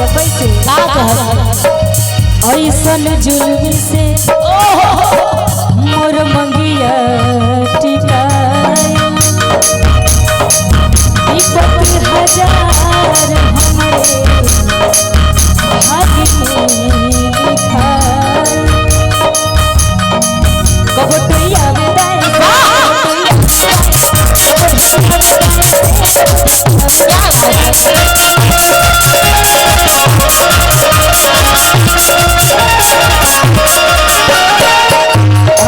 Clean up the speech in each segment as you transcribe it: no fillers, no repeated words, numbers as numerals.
कैसे ऐसन जुल्मी से मोर मंगिया टिकाए विपत हजार हमारे भाग्य में लिखाए कबटैया विदाई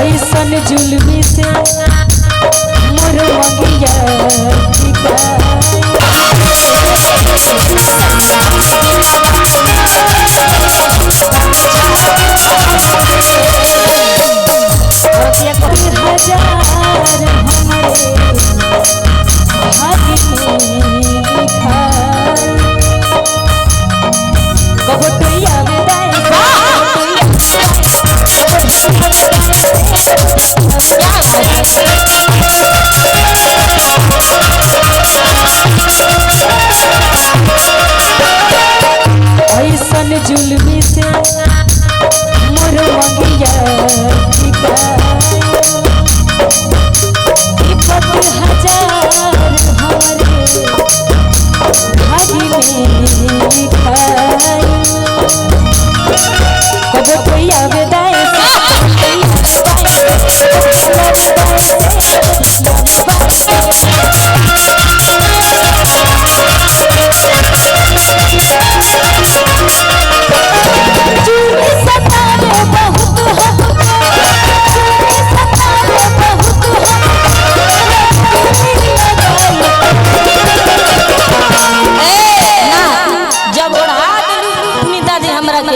ऐसन जुल्मी से मोर मंगिया जुल्मी से मोर मंगिया विपत हजार हमारे भाग्य में लिखाए कबटैया विदाई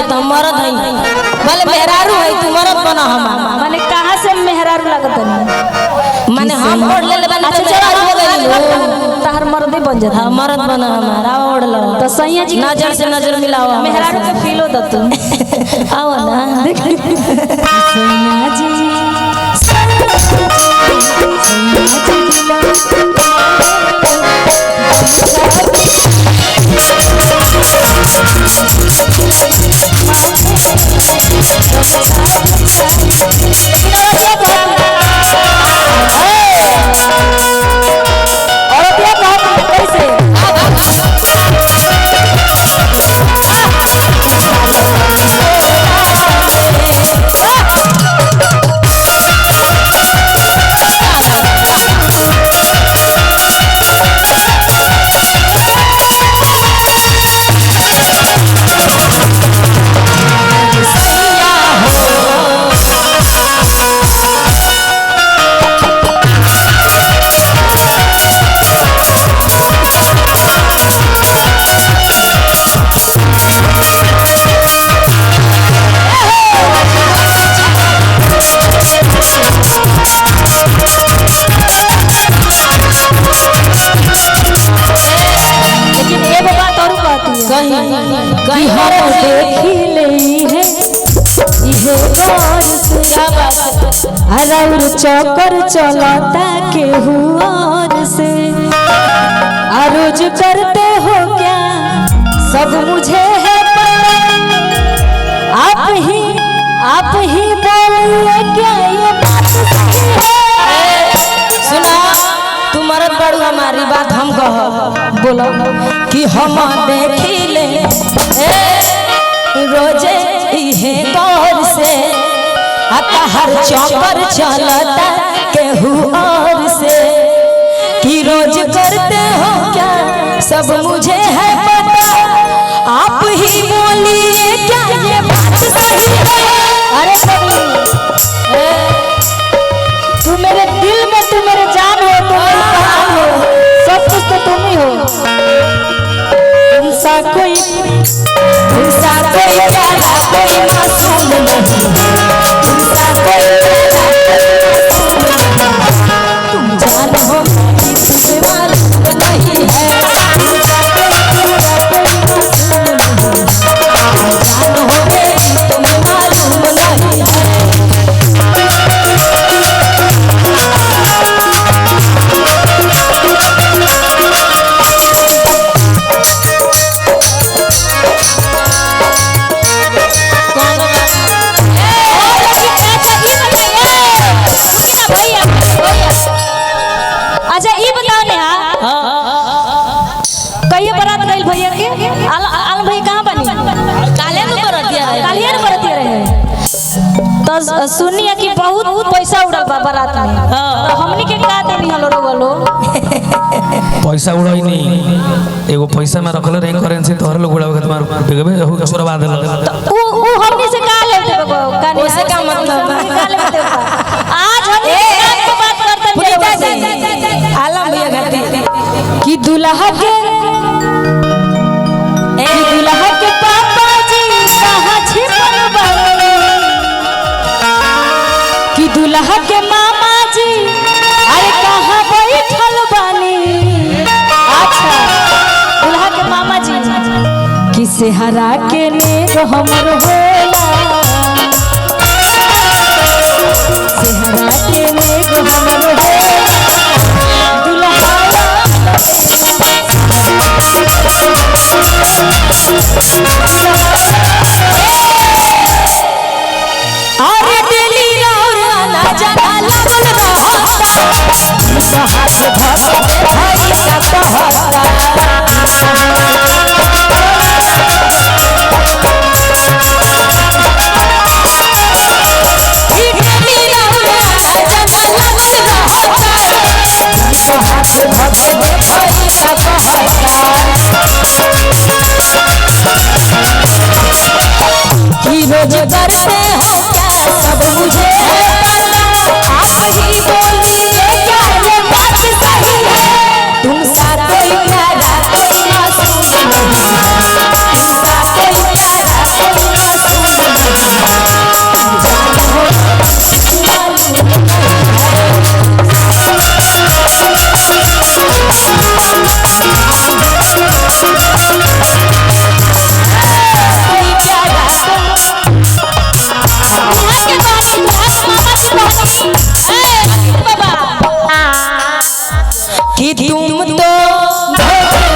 तो मरद है भले मेहरारू है तू मरद बना हम माने कहां से मेहरारू लगत है माने हम ओढ़ ले बन तो मेहरारू हो गई तहर मर्दे बन जाता हां मरद बना हमारा ओढ़ लो तो सैया जी नजर से नजर मिलाओ मेहरारू के फील होता तू आओ ना सैया जी कहीं हम देखी ले है इहे गौर से और चौकर चलता केहू और से रोज करते हो क्या सब मुझे है पता आप ही बोलिए क्या ये बात सही है सुना तू मरद बड़ू हमारी बात हम कहो बोलो कि हम देखी ले रोजे इहे गौर से हर चौकर चलता केहू और से कि रोज करते हो क्या सब मुझे है पता आप ही बोलिए क्या ये बात सही है। अरे तू मेरे दिल में तू मेरे जान हो तू मेरी जान हो सब कुछ तो तुम ही हो इंसान कोई प्यारा कोई मासूम नहीं इंसान कोई तुम जान हो कि तुझे मालूम नहीं है जान हो मेरी तुम्हें मालूम नहीं है सुनिए कि बहुत पैसा उड़ल बा बारात में। तो हमनी के का देनी हलो रोगलो पैसा उड़ाई नहीं एगो पैसा में रखले रही करेंसी तोहर लोग उड़ावे के तुम्हार बेगबे हो चोरवा देला ऊ हमनी से का ले देबो कानी उससे का मतलब का ले देबो आज हम काम के बात करते हैं आलम भैया घाटी कि दुल्हा के पापा जी कहाँ छिपल बानी कि दुल्हा के मामा जी अरे कहाँ बैठल बानी। अच्छा दुल्हा के मामा जी कि सेहरा के नेग हमर होला सेहरा के नेग हमर होला दुल्हा अरे दिल्ली और आना जाना लगल रहता हाथ धर भाई का कहता रोज करते हो क्या सब मुझे आप ही बोलिए क्या ये बात सही है तुम सा कोई प्यारा कोई मासूम नहीं तुम सा कोई प्यारा कोई मासूम कि तुम तो